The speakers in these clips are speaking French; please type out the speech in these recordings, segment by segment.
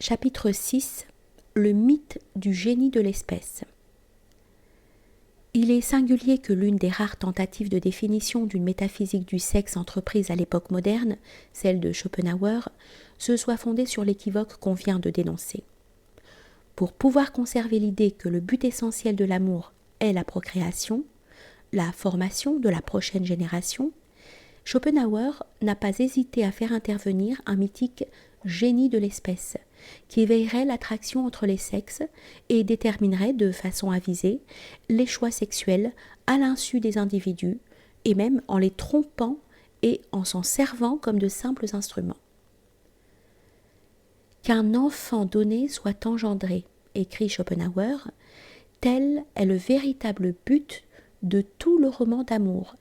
Chapitre 6. Le mythe du génie de l'espèce. Il est singulier que l'une des rares tentatives de définition d'une métaphysique du sexe entreprise à l'époque moderne, celle de Schopenhauer, se soit fondée sur l'équivoque qu'on vient de dénoncer. Pour pouvoir conserver l'idée que le but essentiel de l'amour est la procréation, la formation de la prochaine génération, Schopenhauer n'a pas hésité à faire intervenir un mythique génie de l'espèce, qui éveillerait l'attraction entre les sexes et déterminerait de façon avisée les choix sexuels à l'insu des individus, et même en les trompant et en s'en servant comme de simples instruments. Qu'un enfant donné soit engendré, écrit Schopenhauer, tel est le véritable but de tout le roman d'amour,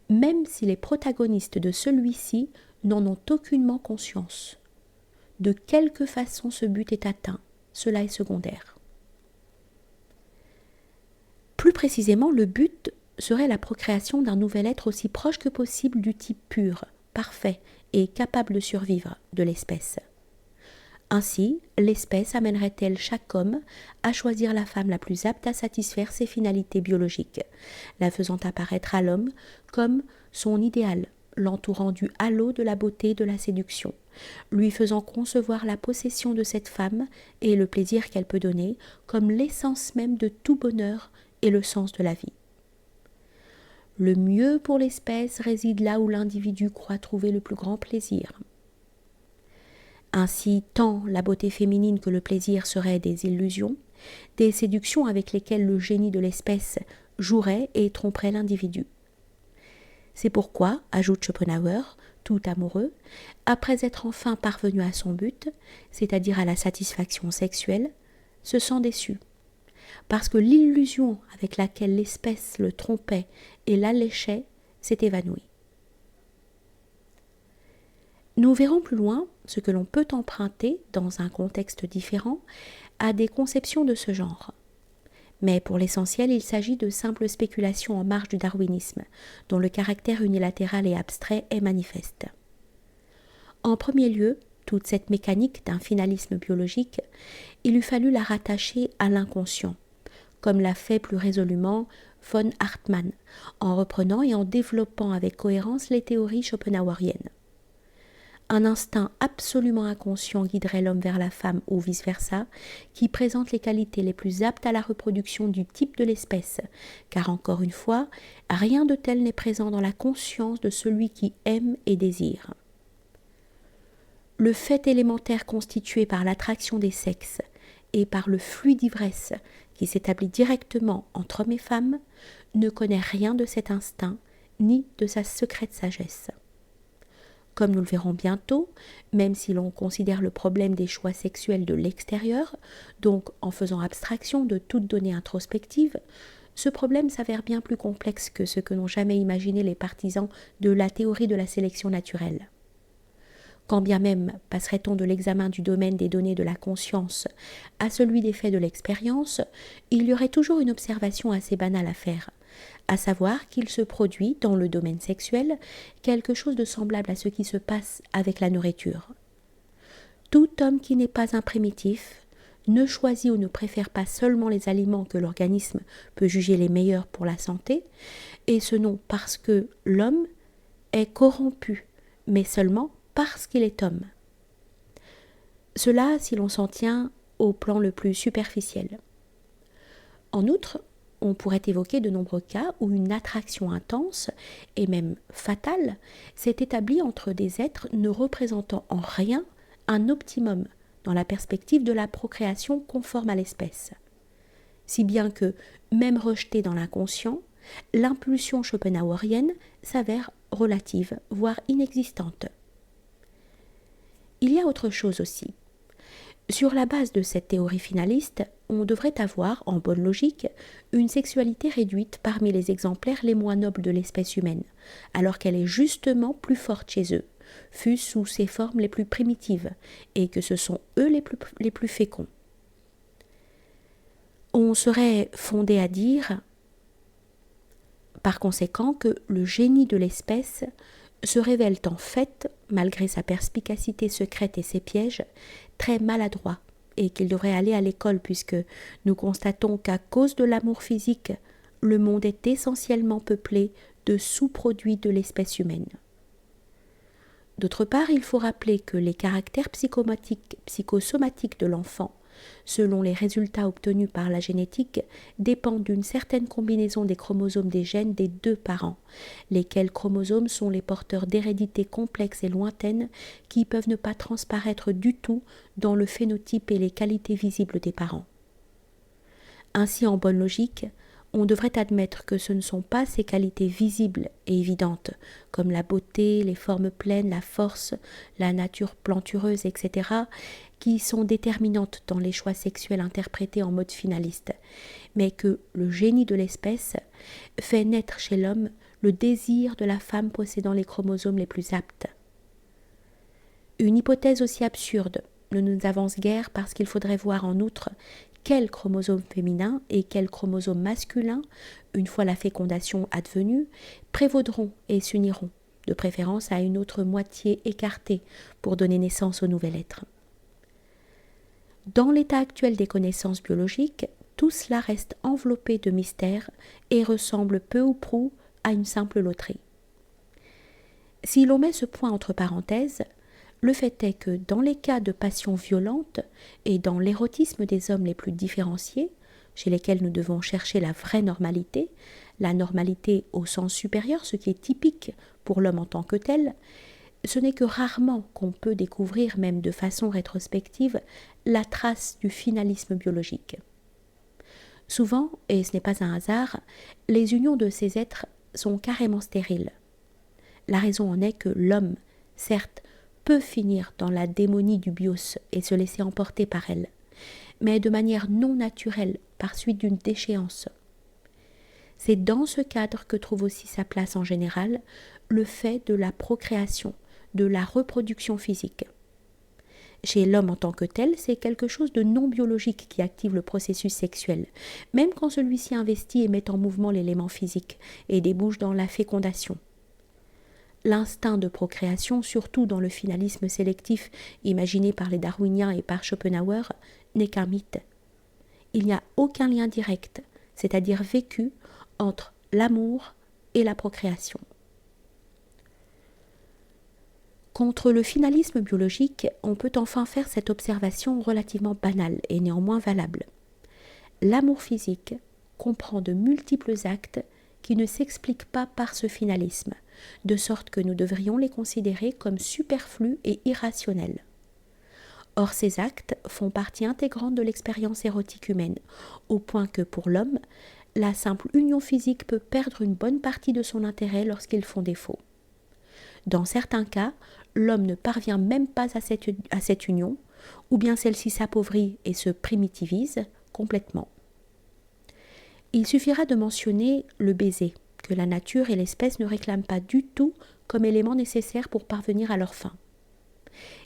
même si les protagonistes de celui-ci n'en ont aucunement conscience. De quelque façon ce but est atteint, cela est secondaire. Plus précisément, le but serait la procréation d'un nouvel être aussi proche que possible du type pur, parfait et capable de survivre de l'espèce. Ainsi, l'espèce amènerait-elle chaque homme à choisir la femme la plus apte à satisfaire ses finalités biologiques, la faisant apparaître à l'homme comme son idéal, l'entourant du halo de la beauté et de la séduction, lui faisant concevoir la possession de cette femme et le plaisir qu'elle peut donner comme l'essence même de tout bonheur et le sens de la vie. Le mieux pour l'espèce réside là où l'individu croit trouver le plus grand plaisir. Ainsi, tant la beauté féminine que le plaisir seraient des illusions, des séductions avec lesquelles le génie de l'espèce jouerait et tromperait l'individu. C'est pourquoi, ajoute Schopenhauer, tout amoureux, après être enfin parvenu à son but, c'est-à-dire à la satisfaction sexuelle, se sent déçu, parce que l'illusion avec laquelle l'espèce le trompait et l'alléchait s'est évanouie. Nous verrons plus loin ce que l'on peut emprunter, dans un contexte différent, à des conceptions de ce genre. Mais pour l'essentiel, il s'agit de simples spéculations en marge du darwinisme, dont le caractère unilatéral et abstrait est manifeste. En premier lieu, toute cette mécanique d'un finalisme biologique, il eût fallu la rattacher à l'inconscient, comme l'a fait plus résolument von Hartmann, en reprenant et en développant avec cohérence les théories schopenhaueriennes. Un instinct absolument inconscient guiderait l'homme vers la femme ou vice-versa, qui présente les qualités les plus aptes à la reproduction du type de l'espèce, car encore une fois, rien de tel n'est présent dans la conscience de celui qui aime et désire. Le fait élémentaire constitué par l'attraction des sexes et par le flux d'ivresse qui s'établit directement entre hommes et femmes ne connaît rien de cet instinct ni de sa secrète sagesse. Comme nous le verrons bientôt, même si l'on considère le problème des choix sexuels de l'extérieur, donc en faisant abstraction de toute donnée introspective, ce problème s'avère bien plus complexe que ce que n'ont jamais imaginé les partisans de la théorie de la sélection naturelle. Quand bien même passerait-on de l'examen du domaine des données de la conscience à celui des faits de l'expérience, il y aurait toujours une observation assez banale à faire, à savoir qu'il se produit dans le domaine sexuel quelque chose de semblable à ce qui se passe avec la nourriture. Tout homme qui n'est pas un primitif ne choisit ou ne préfère pas seulement les aliments que l'organisme peut juger les meilleurs pour la santé, et ce non parce que l'homme est corrompu, mais seulement parce qu'il est homme. Cela si l'on s'en tient au plan le plus superficiel. En outre, on pourrait évoquer de nombreux cas où une attraction intense, et même fatale, s'est établie entre des êtres ne représentant en rien un optimum dans la perspective de la procréation conforme à l'espèce. Si bien que, même rejetée dans l'inconscient, l'impulsion schopenhauerienne s'avère relative, voire inexistante. Il y a autre chose aussi. Sur la base de cette théorie finaliste, on devrait avoir, en bonne logique, une sexualité réduite parmi les exemplaires les moins nobles de l'espèce humaine, alors qu'elle est justement plus forte chez eux, fût-ce sous ses formes les plus primitives, et que ce sont eux les plus féconds. On serait fondé à dire, par conséquent, que le génie de l'espèce se révèle en fait, malgré sa perspicacité secrète et ses pièges, très maladroit et qu'il devrait aller à l'école puisque nous constatons qu'à cause de l'amour physique, le monde est essentiellement peuplé de sous-produits de l'espèce humaine. D'autre part, il faut rappeler que les caractères psychosomatiques de l'enfant, selon les résultats obtenus par la génétique, dépendent d'une certaine combinaison des chromosomes des gènes des deux parents, lesquels chromosomes sont les porteurs d'hérédité complexes et lointaines qui peuvent ne pas transparaître du tout dans le phénotype et les qualités visibles des parents. Ainsi, en bonne logique, on devrait admettre que ce ne sont pas ces qualités visibles et évidentes, comme la beauté, les formes pleines, la force, la nature plantureuse, etc., qui sont déterminantes dans les choix sexuels interprétés en mode finaliste, mais que le génie de l'espèce fait naître chez l'homme le désir de la femme possédant les chromosomes les plus aptes. Une hypothèse aussi absurde ne nous avance guère parce qu'il faudrait voir en outre quels chromosomes féminins et quels chromosomes masculins, une fois la fécondation advenue, prévaudront et s'uniront, de préférence à une autre moitié écartée pour donner naissance au nouvel être. Dans l'état actuel des connaissances biologiques, tout cela reste enveloppé de mystère et ressemble peu ou prou à une simple loterie. Si l'on met ce point entre parenthèses, le fait est que dans les cas de passions violentes et dans l'érotisme des hommes les plus différenciés, chez lesquels nous devons chercher la vraie normalité, la normalité au sens supérieur, ce qui est typique pour l'homme en tant que tel, ce n'est que rarement qu'on peut découvrir, même de façon rétrospective, la trace du finalisme biologique. Souvent, et ce n'est pas un hasard, les unions de ces êtres sont carrément stériles. La raison en est que l'homme, certes, peut finir dans la démonie du bios et se laisser emporter par elle, mais de manière non naturelle, par suite d'une déchéance. C'est dans ce cadre que trouve aussi sa place en général le fait de la procréation, de la reproduction physique. Chez l'homme en tant que tel, c'est quelque chose de non biologique qui active le processus sexuel, même quand celui-ci investit et met en mouvement l'élément physique et débouche dans la fécondation. L'instinct de procréation, surtout dans le finalisme sélectif imaginé par les darwiniens et par Schopenhauer, n'est qu'un mythe. Il n'y a aucun lien direct, c'est-à-dire vécu, entre l'amour et la procréation. Contre le finalisme biologique, on peut enfin faire cette observation relativement banale et néanmoins valable. L'amour physique comprend de multiples actes qui ne s'expliquent pas par ce finalisme, de sorte que nous devrions les considérer comme superflus et irrationnels. Or, ces actes font partie intégrante de l'expérience érotique humaine, au point que pour l'homme, la simple union physique peut perdre une bonne partie de son intérêt lorsqu'ils font défaut. Dans certains cas, l'homme ne parvient même pas à cette union, ou bien celle-ci s'appauvrit et se primitivise complètement. Il suffira de mentionner le baiser, que la nature et l'espèce ne réclament pas du tout comme élément nécessaire pour parvenir à leur fin.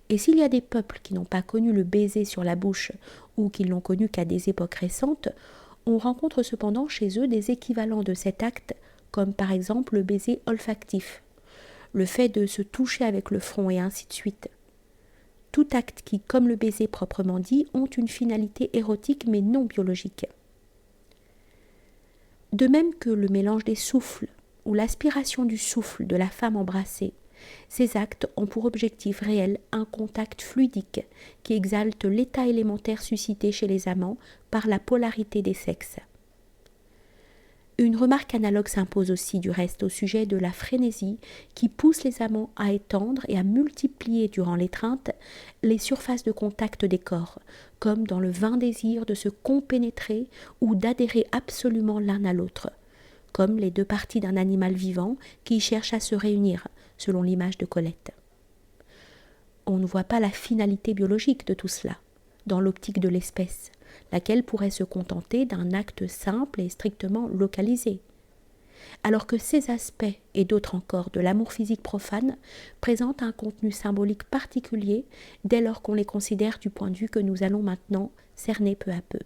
Et s'il y a des peuples qui n'ont pas connu le baiser sur la bouche ou qui l'ont connu qu'à des époques récentes, on rencontre cependant chez eux des équivalents de cet acte, comme par exemple le baiser olfactif, le fait de se toucher avec le front et ainsi de suite. Tout acte qui, comme le baiser proprement dit, ont une finalité érotique mais non biologique. De même que le mélange des souffles ou l'aspiration du souffle de la femme embrassée, ces actes ont pour objectif réel un contact fluidique qui exalte l'état élémentaire suscité chez les amants par la polarité des sexes. Une remarque analogue s'impose aussi du reste au sujet de la frénésie qui pousse les amants à étendre et à multiplier durant l'étreinte les surfaces de contact des corps, comme dans le vain désir de se compénétrer ou d'adhérer absolument l'un à l'autre, comme les deux parties d'un animal vivant qui cherchent à se réunir, selon l'image de Colette. On ne voit pas la finalité biologique de tout cela, dans l'optique de l'espèce, laquelle pourrait se contenter d'un acte simple et strictement localisé, alors que ces aspects et d'autres encore de l'amour physique profane présentent un contenu symbolique particulier dès lors qu'on les considère du point de vue que nous allons maintenant cerner peu à peu.